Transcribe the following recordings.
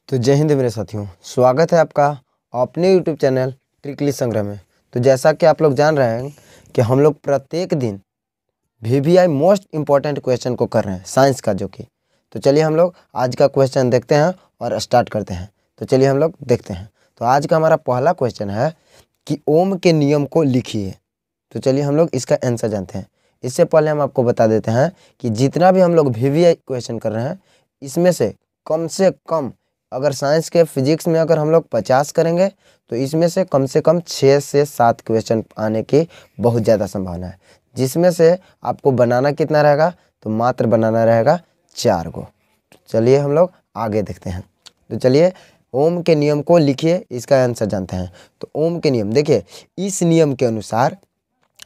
तो जय हिंद मेरे साथियों, स्वागत है आपका अपने यूट्यूब चैनल ट्रिकली संग्रह में। तो जैसा कि आप लोग जान रहे हैं कि हम लोग प्रत्येक दिन वीवीआई मोस्ट इम्पॉर्टेंट क्वेश्चन को कर रहे हैं साइंस का, जो कि तो चलिए हम लोग आज का क्वेश्चन देखते हैं और स्टार्ट करते हैं। तो चलिए हम लोग देखते हैं। तो आज का हमारा पहला क्वेश्चन है कि ओम के नियम को लिखिए। तो चलिए हम लोग इसका आंसर जानते हैं। इससे पहले हम आपको बता देते हैं कि जितना भी हम लोग वीवीआई क्वेश्चन कर रहे हैं, इसमें से कम अगर साइंस के फिजिक्स में अगर हम लोग 50 करेंगे तो इसमें से कम 6 से 7 क्वेश्चन आने की बहुत ज़्यादा संभावना है, जिसमें से आपको बनाना कितना रहेगा, तो मात्र बनाना रहेगा 4 को। चलिए हम लोग आगे देखते हैं। तो चलिए ओम के नियम को लिखिए, इसका आंसर जानते हैं। तो ओम के नियम देखिए, इस नियम के अनुसार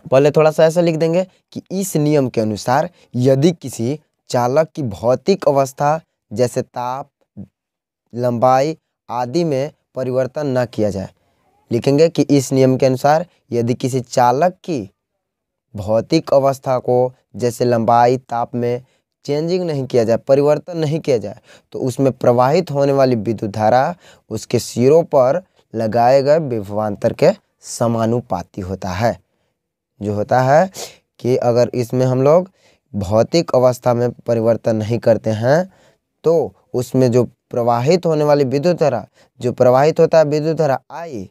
पहले थोड़ा सा ऐसा लिख देंगे कि इस नियम के अनुसार यदि किसी चालक की भौतिक अवस्था जैसे ताप, लंबाई आदि में परिवर्तन न किया जाए, लिखेंगे कि इस नियम के अनुसार यदि किसी चालक की भौतिक अवस्था को जैसे लंबाई, ताप में चेंजिंग नहीं किया जाए, परिवर्तन नहीं किया जाए, तो उसमें प्रवाहित होने वाली विद्युत धारा उसके सिरों पर लगाए गए विभवांतर के समानुपाती होता है। जो होता है कि अगर इसमें हम लोग भौतिक अवस्था में परिवर्तन नहीं करते हैं तो उसमें जो प्रवाहित होने वाली विद्युत धारा, जो प्रवाहित होता है विद्युत धारा आई,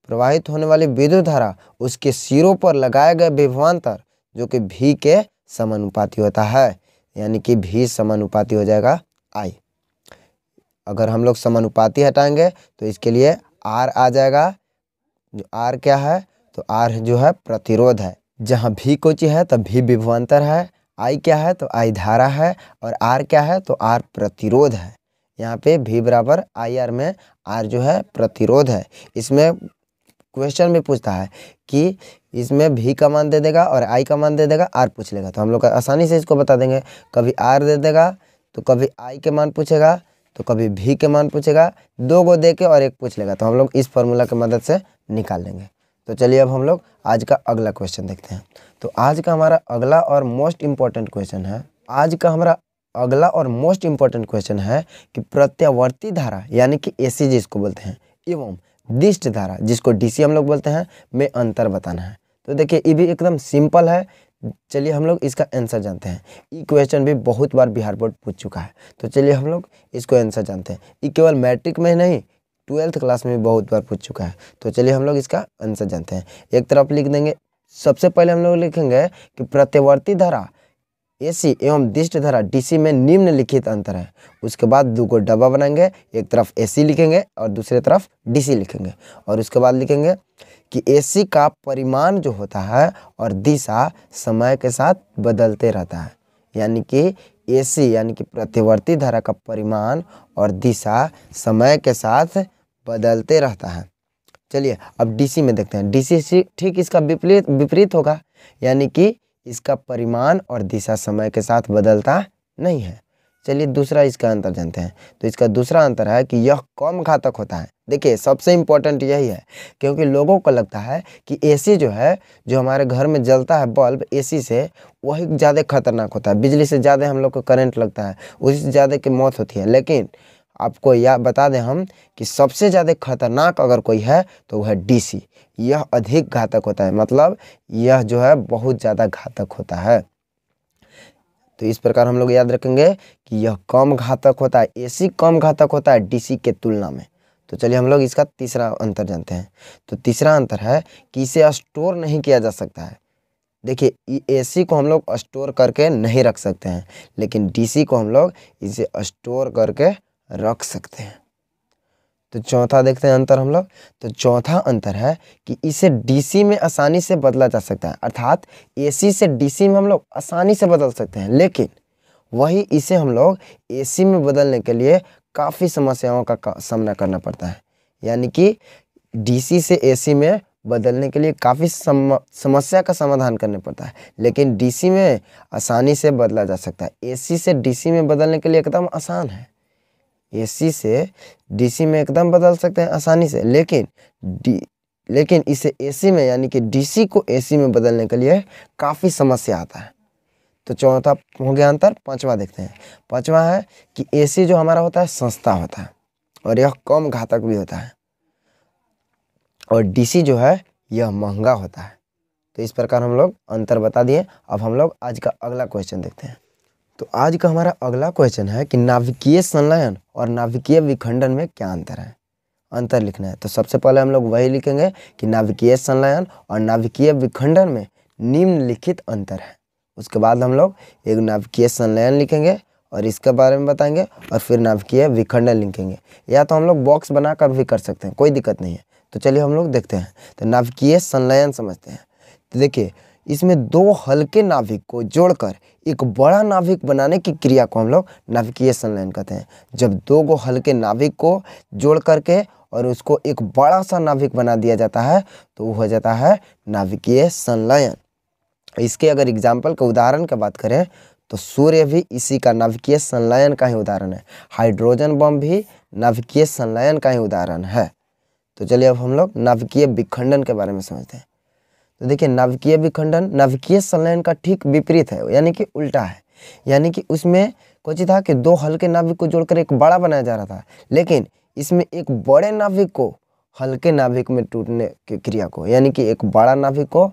प्रवाहित होने वाली विद्युत धारा उसके सिरों पर लगाए गए विभवांतर जो कि भी के समानुपाती होता है, यानी कि भी समानुपाती हो जाएगा आई। अगर हम लोग समानुपाती हटाएंगे तो इसके लिए आर आ जाएगा। जो आर क्या है, तो आर जो है प्रतिरोध है। जहाँ भी कोई चीज़ है तब भी विभवांतर है। आई क्या है, तो आई धारा है। और आर क्या है, तो आर प्रतिरोध है। यहाँ पे भी बराबर आई आर में आर जो है प्रतिरोध है। इसमें क्वेश्चन में पूछता है कि इसमें भी का मान दे देगा और आई का मान दे देगा, आर पूछ लेगा, तो हम लोग आसानी से इसको बता देंगे। कभी आर दे देगा तो कभी आई के मान पूछेगा, तो कभी भी के मान पूछेगा, 2 को दे के और 1 पूछ लेगा, तो हम लोग इस फॉर्मूला की मदद से निकाल लेंगे। तो चलिए अब हम लोग आज का अगला क्वेश्चन देखते हैं। तो आज का हमारा अगला और मोस्ट इम्पॉर्टेंट क्वेश्चन है, कि प्रत्यावर्ती धारा यानी कि एसी जिसको बोलते हैं एवं दिष्ट धारा जिसको डीसी हम लोग बोलते हैं में अंतर बताना है। तो देखिए ये भी एकदम सिंपल है। चलिए हम लोग इसका आंसर जानते हैं। ये क्वेश्चन भी बहुत बार बिहार बोर्ड पूछ चुका है, तो चलिए हम लोग इसको आंसर जानते हैं। ये केवल मैट्रिक में नहीं, 12th क्लास में भी बहुत बार पूछ चुका है। तो चलिए हम लोग इसका आंसर जानते हैं। एक तरफ लिख देंगे, सबसे पहले हम लोग लिखेंगे कि प्रत्यावर्ती धारा एसी एवं दिष्ट धारा डीसी में निम्नलिखित अंतर है। उसके बाद 2 को डब्बा बनाएंगे, एक तरफ एसी लिखेंगे और दूसरी तरफ डीसी लिखेंगे। और उसके बाद लिखेंगे कि एसी का परिमाण जो होता है और दिशा समय के साथ बदलते रहता है, यानी कि एसी यानी कि प्रत्यावर्ती धारा का परिमाण और दिशा समय के साथ बदलते रहता है। चलिए अब डीसी में देखते हैं। डीसी ठीक इसका विपरीत होगा, यानी कि इसका परिमाण और दिशा समय के साथ बदलता नहीं है। चलिए दूसरा इसका अंतर जानते हैं। तो इसका दूसरा अंतर है कि यह कम घातक होता है। देखिए सबसे इम्पोर्टेंट यही है, क्योंकि लोगों को लगता है कि एसी जो है, जो हमारे घर में जलता है बल्ब एसी से, वही ज़्यादा खतरनाक होता है। बिजली से ज़्यादा हम लोग को करंट लगता है, उसी से ज़्यादा की मौत होती है। लेकिन आपको यह बता दें हम कि सबसे ज़्यादा खतरनाक अगर कोई है तो वह है डीसी। यह अधिक घातक होता है, मतलब यह जो है बहुत ज़्यादा घातक होता है। तो इस प्रकार हम लोग याद रखेंगे कि यह कम घातक होता है, एसी कम घातक होता है डीसी के तुलना में। तो चलिए हम लोग इसका तीसरा अंतर जानते हैं। तो तीसरा अंतर है कि इसे स्टोर नहीं किया जा सकता है। देखिए एसी को हम लोग स्टोर करके नहीं रख सकते हैं, लेकिन डीसी को हम लोग इसे स्टोर करके रख सकते हैं। तो चौथा देखते हैं अंतर हम लोग। तो चौथा अंतर है कि इसे डीसी में आसानी से बदला जा सकता है, अर्थात एसी से डीसी में हम लोग आसानी से बदल सकते हैं, लेकिन वही इसे हम लोग एसी में बदलने के लिए काफ़ी समस्याओं का सामना करना पड़ता है। यानी कि डीसी से एसी में बदलने के लिए काफ़ी समस्या का समाधान करना पड़ता है, लेकिन डीसी में आसानी से बदला जा सकता है। एसी से डीसी में बदलने के लिए एकदम आसान है, एसी से डीसी में एकदम बदल सकते हैं आसानी से, लेकिन इसे एसी में यानी कि डीसी को एसी में बदलने के लिए काफ़ी समस्या आता है। तो चौथा हो गया अंतर। पांचवा देखते हैं। पांचवा है कि एसी जो हमारा होता है सस्ता होता है। और यह कम घातक भी होता है, और डीसी जो है यह महंगा होता है। तो इस प्रकार हम लोग अंतर बता दिए। अब हम लोग आज का अगला क्वेश्चन देखते हैं। तो आज का हमारा अगला क्वेश्चन है कि नाभिकीय संलयन और नाभिकीय विखंडन में क्या अंतर है, अंतर लिखना है। तो सबसे पहले हम लोग वही लिखेंगे कि नाभिकीय संलयन और नाभिकीय विखंडन में निम्नलिखित अंतर है। उसके बाद हम लोग एक नाभिकीय संलयन लिखेंगे और इसके बारे में बताएंगे, और फिर नाभिकीय विखंडन लिखेंगे, या तो हम लोग बॉक्स बनाकर भी कर सकते हैं, कोई दिक्कत नहीं है। तो चलिए हम लोग देखते हैं। तो नाभिकीय संलयन समझते हैं। तो देखिए, इसमें दो हल्के नाभिक को जोड़कर एक बड़ा नाभिक बनाने की क्रिया को हम लोग नाभिकीय संलयन कहते हैं। जब दो गो हल्के नाभिक को जोड़ करके और उसको एक बड़ा सा नाभिक बना दिया जाता है तो वो हो जाता है नाभिकीय संलयन। इसके अगर एग्जाम्पल का उदाहरण की बात करें तो सूर्य भी इसी का नाभिकीय संलयन का ही उदाहरण है। हाइड्रोजन बम भी नाभिकीय संलयन का ही उदाहरण है। तो चलिए अब हम लोग नाभिकीय विखंडन के बारे में समझते हैं। तो देखिए, नाभिकीय विखंडन नाभिकीय संलयन का ठीक विपरीत है, यानी कि उल्टा है। यानी कि उसमें कुछ था कि दो हल्के नाभिक को जोड़कर एक बड़ा बनाया जा रहा था, लेकिन इसमें एक बड़े नाभिक को हल्के नाभिक में टूटने की क्रिया को, यानी कि एक बड़ा नाभिक को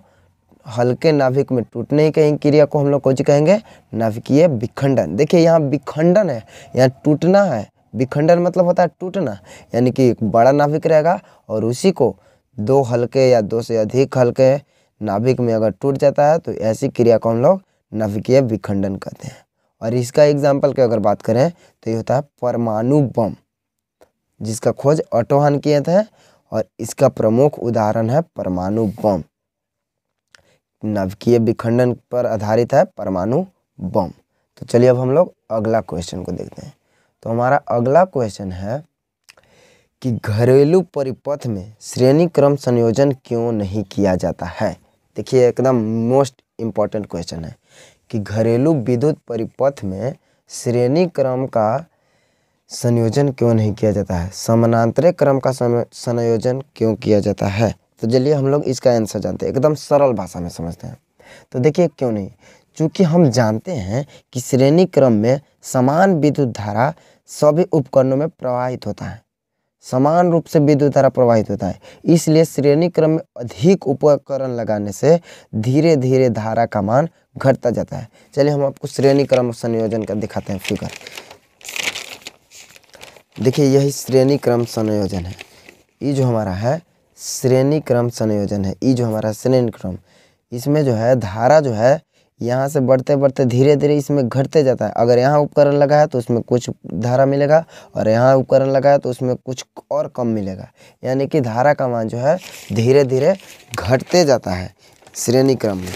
हल्के नाभिक में टूटने की क्रिया को हम लोग कुछ कहेंगे नाभिकीय विखंडन। देखिए, यहाँ विखंडन है, यहाँ टूटना है। विखंडन मतलब होता है टूटना, यानी कि एक बड़ा नाभिक रहेगा और उसी को दो हल्के या दो से अधिक हल्के नाभिक में अगर टूट जाता है तो ऐसी क्रिया को हम लोग नाभिकीय विखंडन कहते हैं। और इसका एग्जाम्पल की अगर बात करें तो ये होता है परमाणु बम, जिसका खोज ऑटो हन किए थे, और इसका प्रमुख उदाहरण है परमाणु बम। नाभिकीय विखंडन पर आधारित है परमाणु बम। तो चलिए अब हम लोग अगला क्वेश्चन को देखते हैं। तो हमारा अगला क्वेश्चन है कि घरेलू परिपथ में श्रेणी क्रम संयोजन क्यों नहीं किया जाता है। देखिए, एकदम मोस्ट इम्पॉर्टेंट क्वेश्चन है कि घरेलू विद्युत परिपथ में श्रेणी क्रम का संयोजन क्यों नहीं किया जाता है, समानांतर क्रम का संयोजन क्यों किया जाता है। तो चलिए हम लोग इसका आंसर जानते हैं, एकदम सरल भाषा में समझते हैं। तो देखिए, क्यों नहीं, चूँकि हम जानते हैं कि श्रेणी क्रम में समान विद्युत धारा सभी उपकरणों में प्रवाहित होता है, समान रूप से विद्युत धारा प्रवाहित होता है, इसलिए श्रेणी क्रम में अधिक उपकरण लगाने से धीरे धीरे धारा का मान घटता जाता है। चलिए हम आपको श्रेणी क्रम संयोजन का दिखाते हैं फिगर। देखिए, यही श्रेणी क्रम संयोजन है। ये जो हमारा है श्रेणी क्रम संयोजन है, ये जो हमारा श्रेणी क्रम, इसमें जो है धारा जो है यहाँ से बढ़ते बढ़ते धीरे धीरे इसमें घटते जाता है। अगर यहाँ उपकरण लगा है तो उसमें कुछ धारा मिलेगा, और यहाँ उपकरण लगा है तो उसमें कुछ और कम मिलेगा, यानी कि धारा का मान जो है धीरे धीरे घटते जाता है श्रेणी क्रम में।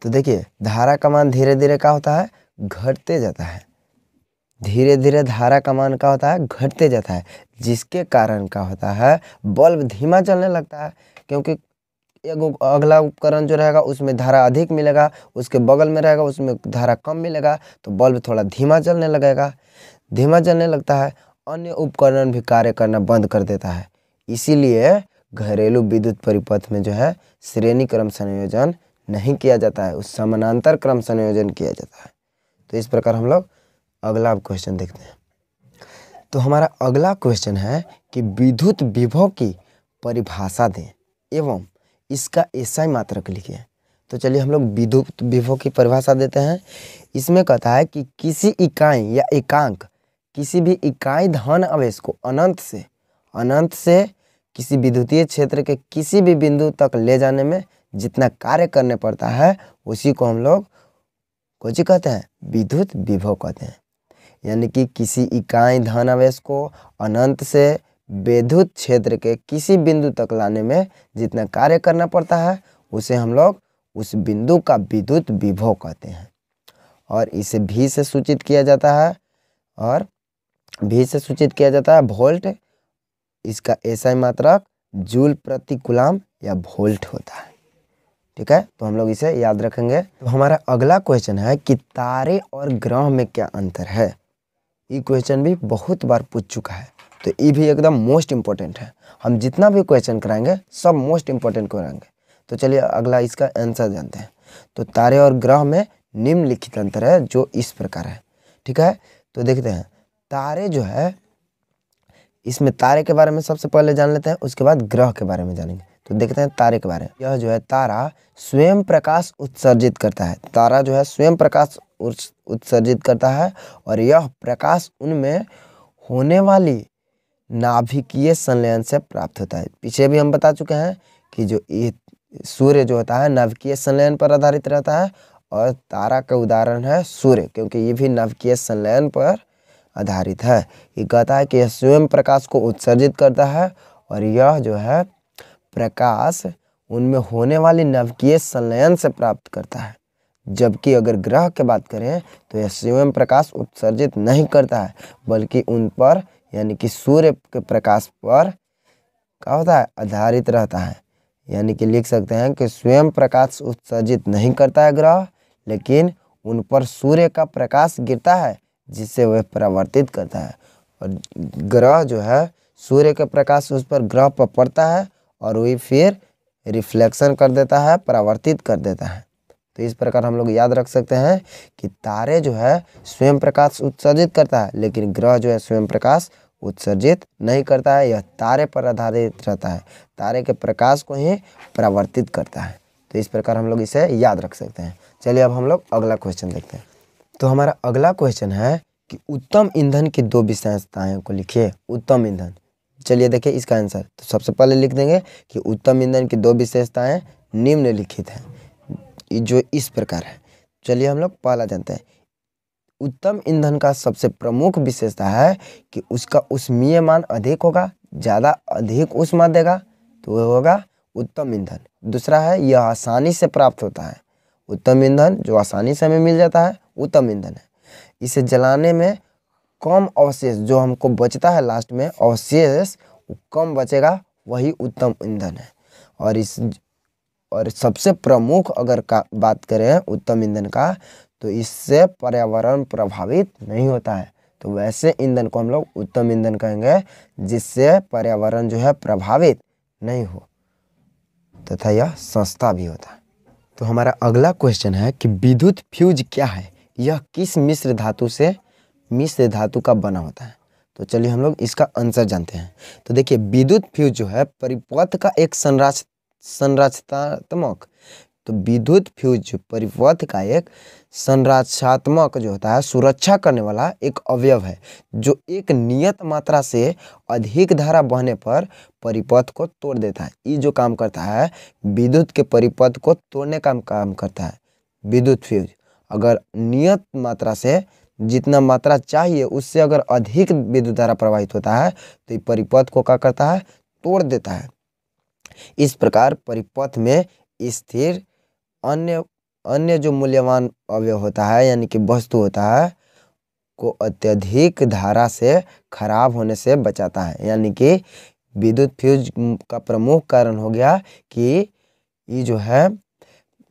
तो देखिए, धारा का मान धीरे धीरे क्या होता है, घटते जाता है। धीरे धीरे धारा का मान क्या होता है, घटते जाता है, जिसके कारण क्या होता है, बल्ब धीमा चलने लगता है। क्योंकि एक अगला उपकरण जो रहेगा उसमें धारा अधिक मिलेगा, उसके बगल में रहेगा उसमें धारा कम मिलेगा, तो बल्ब थोड़ा धीमा चलने लगेगा। धीमा चलने लगता है, अन्य उपकरण भी कार्य करना बंद कर देता है। इसीलिए घरेलू विद्युत परिपथ में जो है श्रेणी क्रम संयोजन नहीं किया जाता है, उस समानांतर क्रम संयोजन किया जाता है। तो इस प्रकार हम लोग अगला क्वेश्चन देखते हैं। तो हमारा अगला क्वेश्चन है कि विद्युत विभव की परिभाषा दें एवं इसका एसआई मात्रक लिखिए। तो चलिए हम लोग विद्युत विभव की परिभाषा देते हैं। इसमें कहता है कि किसी इकाई या एकांक किसी भी इकाई धन आवेश को अनंत से किसी विद्युतीय क्षेत्र के किसी भी बिंदु तक ले जाने में जितना कार्य करने पड़ता है उसी को हम लोग कुछ कहते हैं, विद्युत विभव कहते हैं। यानी कि किसी इकाई धन आवेश को अनंत से विद्युत क्षेत्र के किसी बिंदु तक लाने में जितना कार्य करना पड़ता है उसे हम लोग उस बिंदु का विद्युत विभव कहते हैं। और इसे भी से सूचित किया जाता है, और भी से सूचित किया जाता है वोल्ट। इसका एसआई मात्रक जूल प्रति कूलम या वोल्ट होता है। ठीक है, तो हम लोग इसे याद रखेंगे। तो हमारा अगला क्वेश्चन है कि तारे और ग्रह में क्या अंतर है। ये क्वेश्चन भी बहुत बार पूछ चुका है, तो ये भी एकदम मोस्ट इम्पोर्टेंट है। हम जितना भी क्वेश्चन कराएंगे सब मोस्ट इम्पोर्टेंट कराएंगे। तो चलिए अगला इसका आंसर जानते हैं। तो तारे और ग्रह में निम्नलिखित अंतर है जो इस प्रकार है। ठीक है, तो देखते हैं। तारे जो है, इसमें तारे के बारे में सबसे पहले जान लेते हैं, उसके बाद ग्रह के बारे में जानेंगे। तो देखते हैं तारे के बारे में। यह जो है तारा स्वयं प्रकाश उत्सर्जित करता है। तारा जो है स्वयं प्रकाश उत्सर्जित करता है और यह प्रकाश उनमें होने वाली नाभिकीय संलयन से प्राप्त होता है। पीछे भी हम बता चुके हैं कि जो ये सूर्य जो होता है नाभिकीय संलयन पर आधारित रहता है और तारा का उदाहरण है सूर्य, क्योंकि ये भी नाभिकीय संलयन पर आधारित है। ये कहता है कि यह स्वयं प्रकाश को उत्सर्जित करता है और यह जो है प्रकाश उनमें होने वाली नाभिकीय संलयन से प्राप्त करता है। जबकि अगर ग्रह की बात करें तो यह स्वयं प्रकाश उत्सर्जित नहीं करता है, बल्कि उन पर यानी कि सूर्य के प्रकाश पर क्या होता है, आधारित रहता है। यानी कि लिख सकते हैं कि स्वयं प्रकाश उत्सर्जित नहीं करता है ग्रह, लेकिन उन पर सूर्य का प्रकाश गिरता है जिससे वह परावर्तित करता है। और ग्रह जो है सूर्य का प्रकाश उस पर ग्रह पर पड़ता है और वही फिर रिफ्लेक्शन कर देता है, परावर्तित कर देता है। तो इस प्रकार हम लोग याद रख सकते हैं कि तारे जो है स्वयं प्रकाश उत्सर्जित करता है, लेकिन ग्रह जो है स्वयं प्रकाश उत्सर्जित नहीं करता है। यह तारे पर आधारित रहता है, तारे के प्रकाश को ही परावर्तित करता है। तो इस प्रकार हम लोग इसे याद रख सकते हैं। चलिए अब हम लोग अगला क्वेश्चन देखते हैं। तो हमारा अगला क्वेश्चन है कि उत्तम ईंधन की 2 विशेषताएं को लिखिए। उत्तम ईंधन, चलिए देखिए इसका आंसर। तो सबसे पहले लिख देंगे कि उत्तम ईंधन की 2 विशेषताएं निम्नलिखित हैं, जो इस प्रकार है। चलिए हम लोग पहला जानते हैं। उत्तम ईंधन का सबसे प्रमुख विशेषता है कि उसका ऊष्मीयमान अधिक होगा, ज़्यादा अधिक ऊष्मा देगा, तो वह होगा उत्तम ईंधन। दूसरा है यह आसानी से प्राप्त होता है। उत्तम ईंधन जो आसानी से हमें मिल जाता है उत्तम ईंधन है। इसे जलाने में कम अवशेष जो हमको बचता है, लास्ट में अवशेष कम बचेगा, वही उत्तम ईंधन है। और सबसे प्रमुख अगर का बात करें उत्तम ईंधन का, तो इससे पर्यावरण प्रभावित नहीं होता है। तो वैसे ईंधन को हम लोग उत्तम ईंधन कहेंगे जिससे पर्यावरण जो है प्रभावित नहीं हो तथा यह सस्ता भी होता है। तो हमारा अगला क्वेश्चन है कि विद्युत फ्यूज क्या है, यह किस मिश्र धातु का बना होता है। तो चलिए हम लोग इसका आंसर जानते हैं। तो देखिए विद्युत फ्यूज जो है परिपथ का एक संरचनात्मक, तो विद्युत फ्यूज परिपथ का एक संरचनात्मक जो होता है सुरक्षा करने वाला एक अवयव है, जो एक नियत मात्रा से अधिक धारा बहने पर परिपथ को तोड़ देता है। ये जो काम करता है विद्युत के परिपथ को तोड़ने का काम करता है विद्युत फ्यूज। अगर नियत मात्रा से जितना मात्रा चाहिए उससे अगर अधिक विद्युत धारा प्रवाहित होता है तो ये परिपथ को क्या करता है, तोड़ देता है। इस प्रकार परिपथ में स्थिर अन्य जो मूल्यवान अवयव होता है यानी कि वस्तु होता है को अत्यधिक धारा से खराब होने से बचाता है। यानी कि विद्युत फ्यूज का प्रमुख कारण हो गया कि ये जो है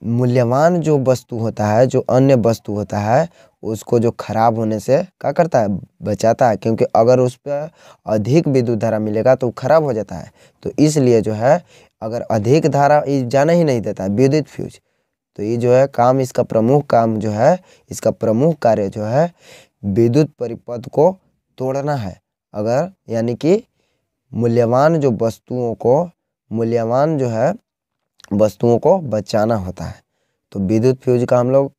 मूल्यवान जो वस्तु होता है, जो अन्य वस्तु होता है, उसको जो खराब होने से क्या करता है, बचाता है। क्योंकि अगर उस पर अधिक विद्युत धारा मिलेगा तो खराब हो जाता है। तो इसलिए जो है अगर अधिक धारा ये जाने ही नहीं देता है विद्युत फ्यूज। तो ये जो है काम, इसका प्रमुख काम जो है, इसका प्रमुख कार्य जो है विद्युत परिपथ को तोड़ना है। अगर यानी कि मूल्यवान वस्तुओं को बचाना होता है। तो विद्युत फ्यूज का हम लोग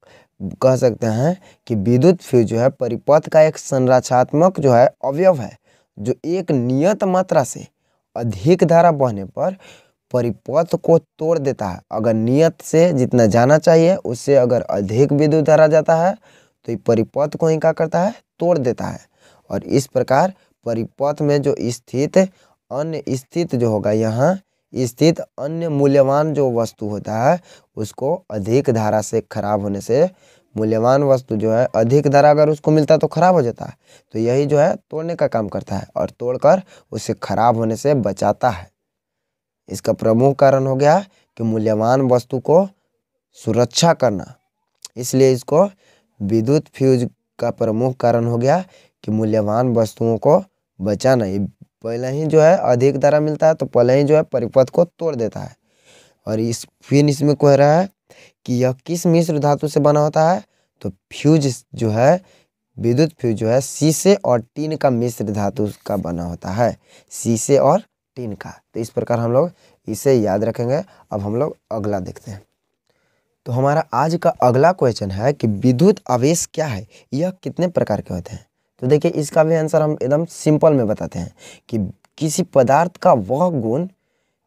कह सकते हैं कि विद्युत फ्यूज जो है परिपथ का एक संरचनात्मक जो है अवयव है, जो एक नियत मात्रा से अधिक धारा बहने पर परिपथ को तोड़ देता है। अगर नियत से जितना जाना चाहिए उससे अगर अधिक विद्युत धारा जाता है तो ये परिपथ को ही क्या करता है, तोड़ देता है। और इस प्रकार परिपथ में जो स्थित जो होगा, यहाँ स्थित अन्य मूल्यवान जो वस्तु होता है उसको अधिक धारा से खराब होने से, मूल्यवान वस्तु जो है अधिक धारा अगर उसको मिलता है तो खराब हो जाता है। तो यही जो है तोड़ने का काम करता है और तोड़कर उसे खराब होने से बचाता है। इसका प्रमुख कारण हो गया कि मूल्यवान वस्तु को सुरक्षा करना, इसलिए इसको विद्युत फ्यूज का प्रमुख कारण हो गया कि मूल्यवान वस्तुओं को बचाना। ये पहले ही जो है अधिक धारा मिलता है तो पहले ही जो है परिपथ को तोड़ देता है। और फिर इसमें कह रहा है कि यह किस मिश्र धातु से बना होता है। तो फ्यूज जो है विद्युत फ्यूज जो है शीशे और टीन का मिश्र धातु का बना होता है, शीशे और टीन का। तो इस प्रकार हम लोग इसे याद रखेंगे। अब हम लोग अगला देखते हैं। तो हमारा आज का अगला क्वेश्चन है कि विद्युत आवेश क्या है, यह कितने प्रकार के होते हैं। तो देखिए इसका भी आंसर हम एकदम सिंपल में बताते हैं कि किसी पदार्थ का वह गुण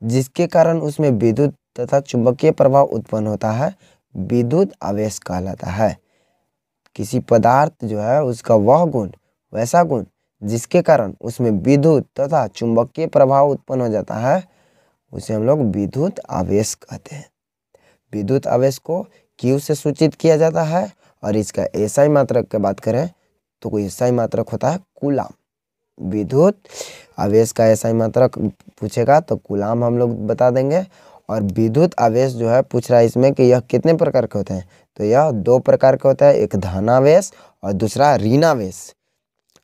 जिसके कारण उसमें विद्युत तथा चुंबकीय प्रभाव उत्पन्न होता है विद्युत आवेश कहलाता है। किसी पदार्थ जो है उसका वह गुण, वैसा गुण जिसके कारण उसमें विद्युत तथा चुंबकीय प्रभाव उत्पन्न हो जाता है, उसे हम लोग विद्युत आवेश कहते हैं। विद्युत आवेश को Q से सूचित किया जाता है और इसका एसआई मात्रक की बात करें तो कोई एसआई मात्रक होता है कूलाम। विद्युत आवेश का एसआई मात्रक पूछेगा तो कूलाम हम लोग बता देंगे। और विद्युत आवेश जो है पूछ रहा है इसमें कि यह कितने प्रकार के होते हैं, तो यह 2 प्रकार के होता है, एक धनावेश और दूसरा ऋणावेश।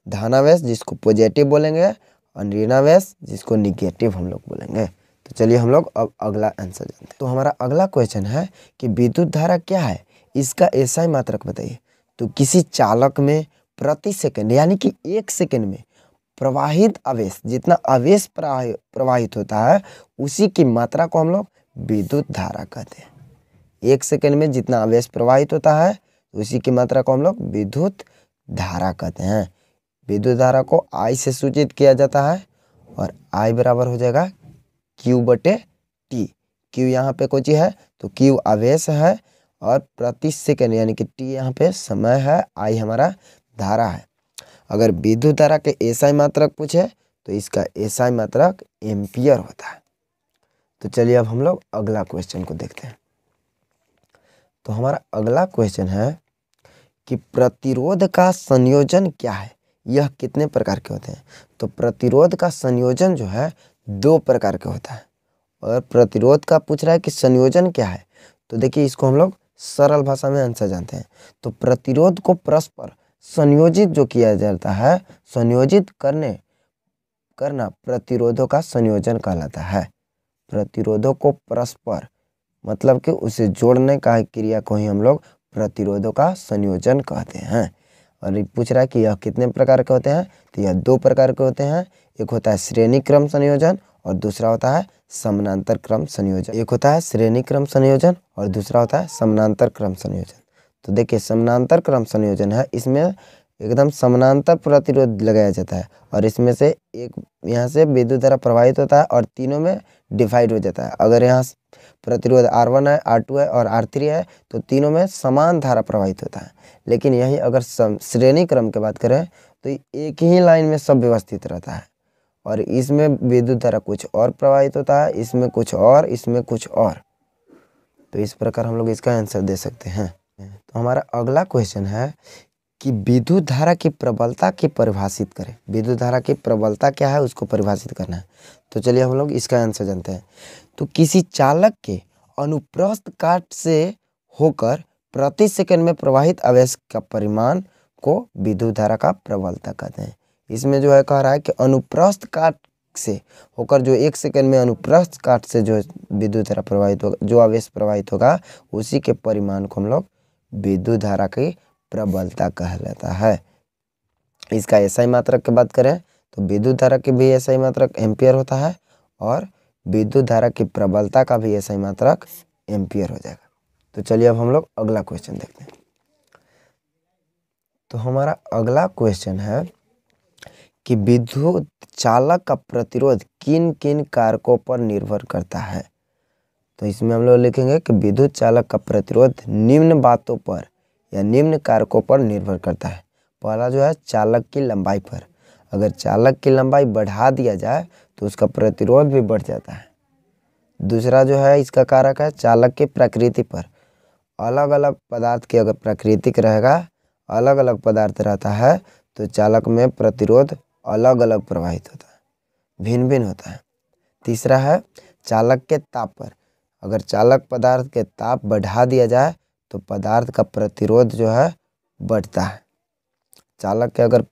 धनावेश जिसको पॉजिटिव बोलेंगे और ऋणावेश जिसको निगेटिव हम लोग बोलेंगे। तो चलिए हम लोग अब अगला आंसर जानते हैं। तो हमारा अगला क्वेश्चन है कि विद्युत धारा क्या है, इसका एसआई मात्रक बताइए। तो किसी चालक में प्रति सेकंड यानी कि 1 सेकंड में प्रवाहित आवेश, जितना आवेश प्रवाहित होता है उसी की मात्रा को हम लोग विद्युत धारा कहते हैं। 1 सेकंड में जितना आवेश प्रवाहित होता है उसी की मात्रा को हम लोग विद्युत धारा कहते हैं। विद्युत धारा को I से सूचित किया जाता है और I बराबर हो जाएगा Q/T। Q यहाँ पे कोई चीज है तो Q आवेश है और प्रति सेकंड यानी कि T यहाँ पे समय है, I हमारा धारा है। अगर विद्युत धारा के एसआई मात्रक पूछे तो इसका एसआई मात्रक एम्पियर होता है। तो चलिए अब हम लोग अगला क्वेश्चन को देखते हैं। तो हमारा अगला क्वेश्चन है कि प्रतिरोध का संयोजन क्या है, यह कितने प्रकार के होते हैं। तो प्रतिरोध का संयोजन जो है 2 प्रकार के होता है। और प्रतिरोध का पूछ रहा है कि संयोजन क्या है, तो देखिए इसको हम लोग सरल भाषा में आंसर जानते हैं। तो प्रतिरोध को परस्पर संयोजित जो किया जाता है, संयोजित करना प्रतिरोधों का संयोजन कहलाता है। प्रतिरोधों को परस्पर मतलब कि उसे जोड़ने का क्रिया को ही हम लोग प्रतिरोधों का संयोजन कहते हैं। और ये पूछ रहा है कि यह कितने प्रकार के होते हैं, तो यह 2 प्रकार के होते हैं। एक होता है श्रेणी क्रम संयोजन और दूसरा होता है समानांतर क्रम संयोजन। एक होता है श्रेणी क्रम संयोजन और दूसरा होता है समानांतर क्रम संयोजन। तो देखिए समानांतर क्रम संयोजन है, इसमें एकदम समानांतर प्रतिरोध लगाया जाता है और इसमें से एक यहाँ से विद्युत धारा प्रवाहित होता है और तीनों में डिवाइड हो जाता है। अगर यहाँ प्रतिरोध R1 है, R2 है और R3 है तो तीनों में समान धारा प्रवाहित होता है। लेकिन यही अगर श्रेणी क्रम की बात करें तो एक ही लाइन में सब व्यवस्थित रहता है और इसमें विद्युत धारा कुछ और प्रवाहित होता है, इसमें कुछ और, इसमें कुछ और। तो इस प्रकार हम लोग इसका आंसर दे सकते हैं। तो हमारा अगला क्वेश्चन है कि विद्युत धारा की प्रबलता की परिभाषित करें। विद्युत धारा की प्रबलता क्या है उसको परिभाषित करना है। तो चलिए हम लोग इसका आंसर जानते हैं। तो किसी चालक के अनुप्रस्थ काट से होकर प्रति सेकंड में प्रवाहित आवेश का परिमाण को विद्युत धारा का प्रबलता कहते हैं। इसमें जो है कह रहा है कि अनुप्रस्थ काट से होकर जो 1 सेकंड में अनुप्रस्थ काट से जो विद्युत धारा प्रवाहित होगा, जो आवेश प्रवाहित होगा उसी के परिमाण को हम लोग विद्युत धारा की प्रबलता कहलाता है। इसका एसआई मात्रक की बात करें तो विद्युत धारा की भी एसआई मात्रक एम्पियर होता है और विद्युत धारा की प्रबलता का भी एसआई मात्रक एम्पियर हो जाएगा। तो चलिए अब हम लोग अगला क्वेश्चन देखते हैं। तो हमारा अगला क्वेश्चन है कि विद्युत चालक का प्रतिरोध किन किन कारकों पर निर्भर करता है। तो इसमें हम लोग लिखेंगे कि विद्युत चालक का प्रतिरोध निम्न बातों पर या निम्न कारकों पर निर्भर करता है। पहला जो है चालक की लंबाई पर। अगर चालक की लंबाई बढ़ा दिया जाए तो उसका प्रतिरोध भी बढ़ जाता है। दूसरा जो है इसका कारक है चालक की प्रकृति पर। अलग अलग पदार्थ की अगर प्राकृतिक रहेगा, अलग अलग पदार्थ रहता है तो चालक में प्रतिरोध अलग अलग प्रवाहित होता है, भिन्न भिन्न होता है। तीसरा है चालक के ताप पर। अगर चालक पदार्थ के ताप बढ़ा दिया जाए तो पदार्थ का प्रतिरोध जो है बढ़ता है। चालक के अगर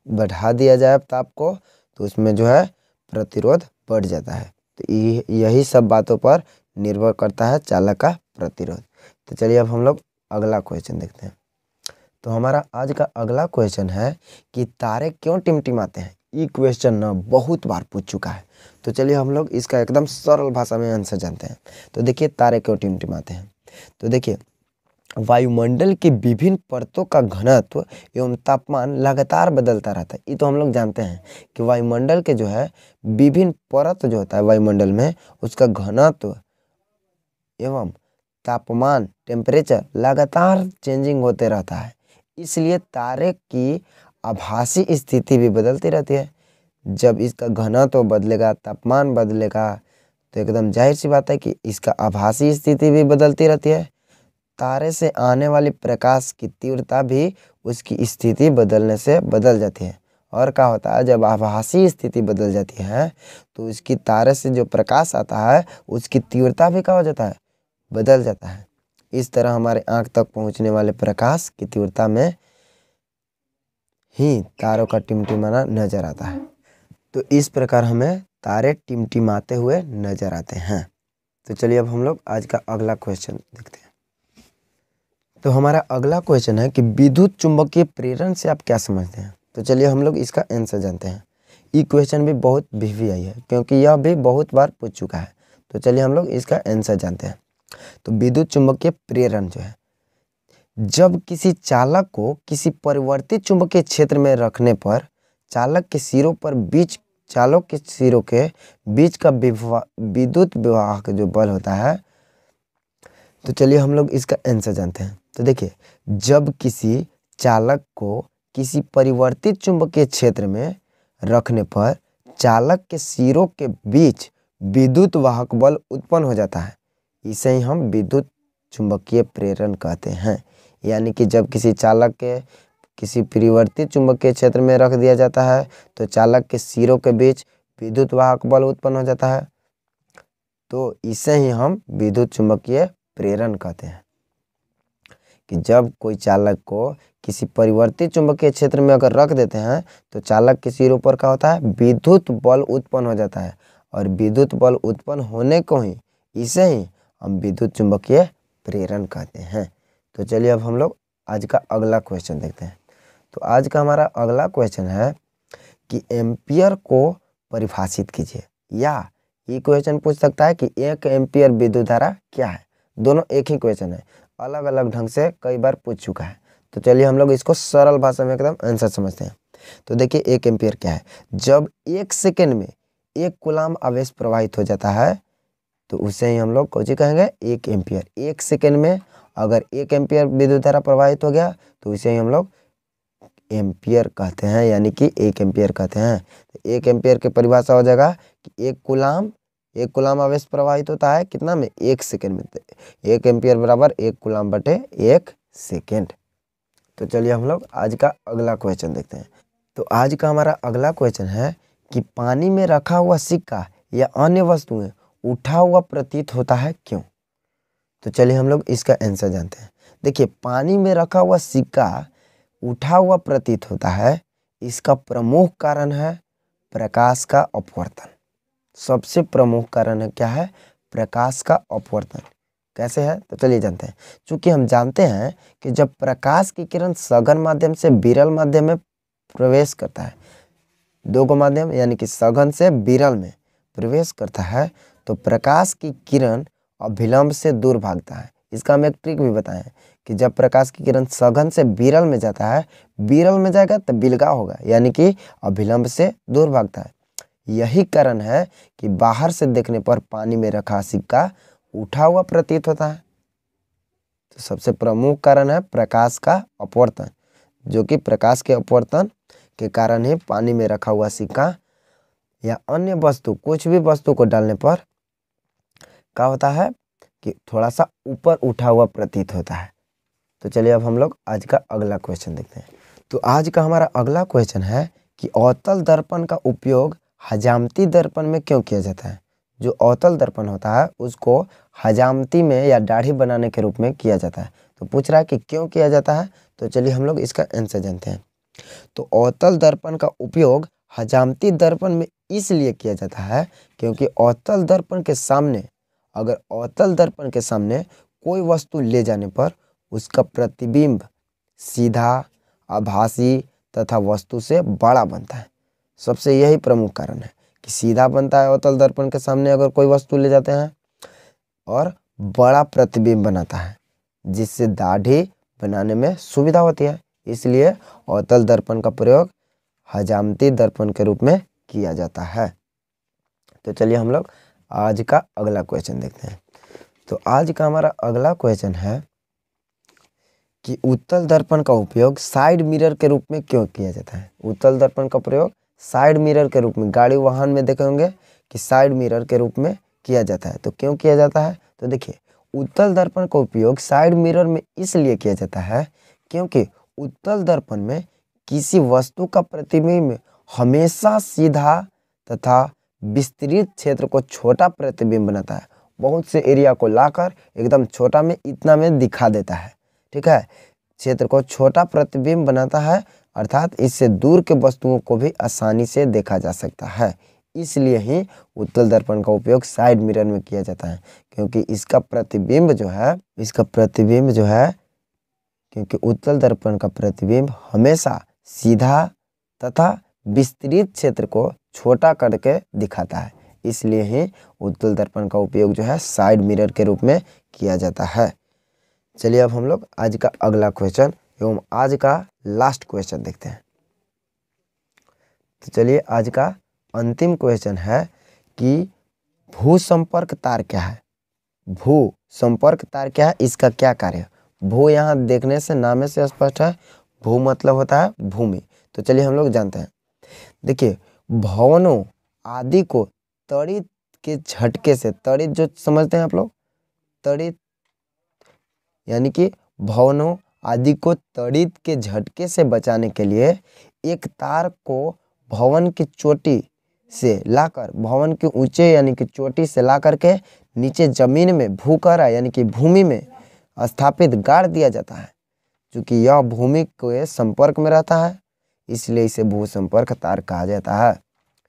बढ़ा दिया जाए ताप को तो उसमें जो है प्रतिरोध बढ़ जाता है। तो यही सब बातों पर निर्भर करता है चालक का प्रतिरोध। तो चलिए अब हम लोग अगला क्वेश्चन देखते हैं। तो हमारा आज का अगला क्वेश्चन है कि तारे क्यों टिमटिमाते हैं। ये क्वेश्चन ना बहुत बार पूछ चुका है, तो चलिए हम लोग इसका एकदम सरल भाषा में आंसर जानते हैं। तो देखिए तारे क्यों टिमटिमाते हैं। तो देखिए वायुमंडल की विभिन्न परतों का घनत्व एवं तापमान लगातार बदलता रहता है। ये तो हम लोग जानते हैं कि वायुमंडल के जो है विभिन्न परत जो होता है वायुमंडल में, उसका घनत्व एवं तापमान टेम्परेचर लगातार चेंजिंग होते रहता है। इसलिए तारे की आभासी स्थिति भी बदलती रहती है। जब इसका घनत्व बदलेगा, तापमान बदलेगा, तो एकदम जाहिर सी बात है कि इसका आभासी स्थिति भी बदलती रहती है। तारे से आने वाली प्रकाश की तीव्रता भी उसकी स्थिति बदलने से बदल जाती है। और क्या होता है, जब आभासी स्थिति बदल जाती है तो इसकी तारे से जो प्रकाश आता है उसकी तीव्रता भी क्या हो जाता है, बदल जाता है। इस तरह हमारे आँख तक पहुँचने वाले प्रकाश की तीव्रता में ही तारों का टिमटिमाना नजर आता है। तो इस प्रकार हमें तारे टिमटिमाते हुए नजर आते हैं। तो चलिए अब हम लोग आज का अगला क्वेश्चन देखते हैं। तो हमारा अगला क्वेश्चन है कि विद्युत चुंबकीय प्रेरण से आप क्या समझते हैं। तो चलिए हम लोग इसका आंसर जानते हैं। ये क्वेश्चन भी बहुत भिवी है क्योंकि यह भी बहुत बार पूछ चुका है। तो चलिए हम लोग इसका आंसर जानते हैं। तो विद्युत चुंबकीय प्रेरण जो है, जब किसी चालक को किसी परिवर्तित चुंबकीय क्षेत्र में रखने पर चालक के सिरों पर चालक के सिरों के बीच का विद्युत विवाह का जो बल होता है। तो चलिए हम लोग इसका आंसर जानते हैं। तो देखिए जब किसी चालक को किसी परिवर्तित चुंबकीय क्षेत्र में रखने पर चालक के सिरों के बीच विद्युत वाहक बल उत्पन्न हो जाता है, इसे ही हम विद्युत चुंबकीय प्रेरण कहते हैं। यानी कि जब किसी चालक के किसी परिवर्तित चुंबकीय क्षेत्र में रख दिया जाता है तो चालक के सिरों के बीच विद्युत वाहक बल उत्पन्न हो जाता है, तो इसे ही हम विद्युत चुंबकीय प्रेरण कहते हैं। कि जब कोई चालक को किसी परिवर्तित चुंबकीय क्षेत्र में अगर रख देते हैं तो चालक के सिरों पर क्या होता है, विद्युत बल उत्पन्न हो जाता है। और विद्युत बल उत्पन्न होने को ही इसे ही हम विद्युत चुंबकीय प्रेरण कहते हैं। तो चलिए अब हम लोग आज का अगला क्वेश्चन देखते हैं। तो आज का हमारा अगला क्वेश्चन है कि एम्पियर को परिभाषित कीजिए। या ये क्वेश्चन पूछ सकता है कि 1 एम्पियर विद्युत धारा क्या है। दोनों एक ही क्वेश्चन है, अलग अलग ढंग से कई बार पूछ चुका है। तो चलिए हम लोग इसको सरल भाषा में एकदम आंसर समझते हैं। तो देखिए 1 एम्पियर क्या है। जब 1 सेकेंड में 1 कूलाम आवेश प्रवाहित हो जाता है तो उसे ही हम लोग कौन सी कहेंगे, 1 एम्पियर। 1 सेकेंड में अगर 1 एम्पियर विद्युत धारा प्रवाहित हो गया तो इसे ही हम लोग एम्पियर कहते हैं, यानी कि 1 एम्पियर कहते हैं। तो 1 एम्पियर की परिभाषा हो जाएगा कि 1 कूलाम आवेश प्रवाहित होता है कितना में, 1 सेकेंड में। 1 एम्पियर बराबर 1 कूलाम बटे 1 सेकेंड। तो चलिए हम लोग आज का अगला क्वेश्चन देखते हैं। तो आज का हमारा अगला क्वेश्चन है कि पानी में रखा हुआ सिक्का या अन्य वस्तुएं उठा हुआ प्रतीत होता है क्यों। तो चलिए हम लोग इसका आंसर जानते हैं। देखिए पानी में रखा हुआ सिक्का उठा हुआ प्रतीत होता है, इसका प्रमुख कारण है प्रकाश का अपवर्तन। सबसे प्रमुख कारण है क्या है, प्रकाश का अपवर्तन। कैसे है तो चलिए जानते हैं। चूंकि हम जानते हैं कि जब प्रकाश की किरण सघन माध्यम से विरल माध्यम में प्रवेश करता है, 2 माध्यम यानी कि सघन से विरल में प्रवेश करता है, तो प्रकाश की किरण अभिलंब से दूर भागता है। इसका हम एक ट्रिक भी बताएं कि जब प्रकाश की किरण सघन से विरल में जाता है, विरल में जाएगा तो बिलगा होगा, यानी कि अभिलंब से दूर भागता है। यही कारण है कि बाहर से देखने पर पानी में रखा सिक्का उठा हुआ प्रतीत होता है। तो सबसे प्रमुख कारण है प्रकाश का अपवर्तन, जो कि प्रकाश के अपवर्तन के कारण ही पानी में रखा हुआ सिक्का या अन्य वस्तु, कुछ भी वस्तु को डालने पर क्या होता है कि थोड़ा सा ऊपर उठा हुआ प्रतीत होता है। तो चलिए अब हम लोग आज का अगला क्वेश्चन देखते हैं। तो आज का हमारा अगला क्वेश्चन है कि अवतल दर्पण का उपयोग हजामती दर्पण में क्यों किया जाता है। जो अवतल दर्पण होता है उसको हजामती में या दाढ़ी बनाने के रूप में किया जाता है। तो पूछ रहा है कि क्यों किया जाता है। तो चलिए हम लोग इसका आंसर जानते हैं। तो अवतल दर्पण का उपयोग हजामती दर्पण में इसलिए किया जाता है क्योंकि अवतल दर्पण के सामने, अगर अवतल दर्पण के सामने कोई वस्तु ले जाने पर उसका प्रतिबिंब सीधा, आभासी तथा वस्तु से बड़ा बनता है। सबसे यही प्रमुख कारण है कि सीधा बनता है अवतल दर्पण के सामने अगर कोई वस्तु ले जाते हैं, और बड़ा प्रतिबिंब बनाता है जिससे दाढ़ी बनाने में सुविधा होती है। इसलिए अवतल दर्पण का प्रयोग हजामती दर्पण के रूप में किया जाता है। तो चलिए हम लोग आज का अगला क्वेश्चन देखते हैं। तो आज का हमारा अगला क्वेश्चन है कि उत्तल दर्पण का उपयोग साइड मिरर के रूप में क्यों किया जाता है। उत्तल दर्पण का प्रयोग साइड मिरर के रूप में, गाड़ी वाहन में देखे होंगे कि साइड मिरर के रूप में किया जाता है। तो क्यों किया जाता है, तो देखिए उत्तल दर्पण का उपयोग साइड मिरर में इसलिए किया जाता है क्योंकि उत्तल दर्पण में किसी वस्तु का प्रतिबिंब हमेशा सीधा तथा विस्तृत क्षेत्र को छोटा प्रतिबिंब बनाता है। बहुत से एरिया को लाकर एकदम छोटा में इतना में दिखा देता है। ठीक है, क्षेत्र को छोटा प्रतिबिंब बनाता है, अर्थात इससे दूर के वस्तुओं को भी आसानी से देखा जा सकता है। इसलिए ही उत्तल दर्पण का उपयोग साइड मिरर में किया जाता है, क्योंकि इसका प्रतिबिंब जो है क्योंकि उत्तल दर्पण का प्रतिबिंब हमेशा सीधा तथा विस्तृत क्षेत्र को छोटा करके दिखाता है। इसलिए ही उत्तल दर्पण का उपयोग जो है साइड मिरर के रूप में किया जाता है। चलिए अब हम लोग आज का अगला क्वेश्चन एवं आज का लास्ट क्वेश्चन देखते हैं। तो चलिए आज का अंतिम क्वेश्चन है कि भू संपर्क तार क्या है। भू संपर्क तार क्या है, इसका क्या कार्य है। भू यहाँ देखने से, नाम से स्पष्ट है, भू मतलब होता है भूमि। तो चलिए हम लोग जानते हैं। देखिए भवनों आदि को तड़ित के झटके से, तड़ित जो समझते हैं आप लोग, तड़ित यानी कि भवनों आदि को तड़ित के झटके से बचाने के लिए एक तार को भवन की चोटी से लाकर, भवन के ऊंचे यानी कि चोटी से ला करके नीचे जमीन में भूकरा यानी कि भूमि में स्थापित गाड़ दिया जाता है। क्योंकि यह भूमि के संपर्क में रहता है, इसलिए इसे भू संपर्क तार कहा जाता है।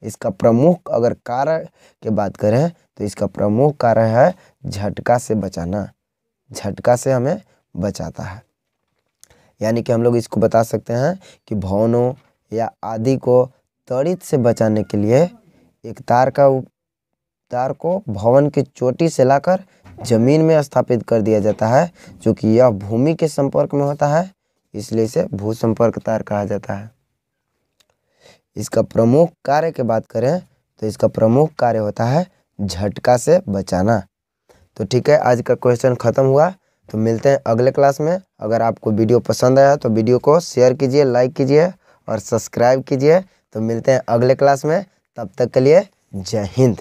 इसका प्रमुख अगर कार्य की बात करें तो इसका प्रमुख कार्य है झटका से बचाना। झटका से हमें बचाता है, यानी कि हम लोग इसको बता सकते हैं कि भवनों या आदि को तड़ित से बचाने के लिए एक तार को भवन की चोटी से लाकर जमीन में स्थापित कर दिया जाता है। क्योंकि यह भूमि के संपर्क में होता है, इसलिए इसे भू संपर्क तार कहा जाता है। इसका प्रमुख कार्य की बात करें तो इसका प्रमुख कार्य होता है झटका से बचाना। तो ठीक है, आज का क्वेश्चन खत्म हुआ। तो मिलते हैं अगले क्लास में। अगर आपको वीडियो पसंद आया तो वीडियो को शेयर कीजिए, लाइक कीजिए और सब्सक्राइब कीजिए। तो मिलते हैं अगले क्लास में, तब तक के लिए जय हिंद।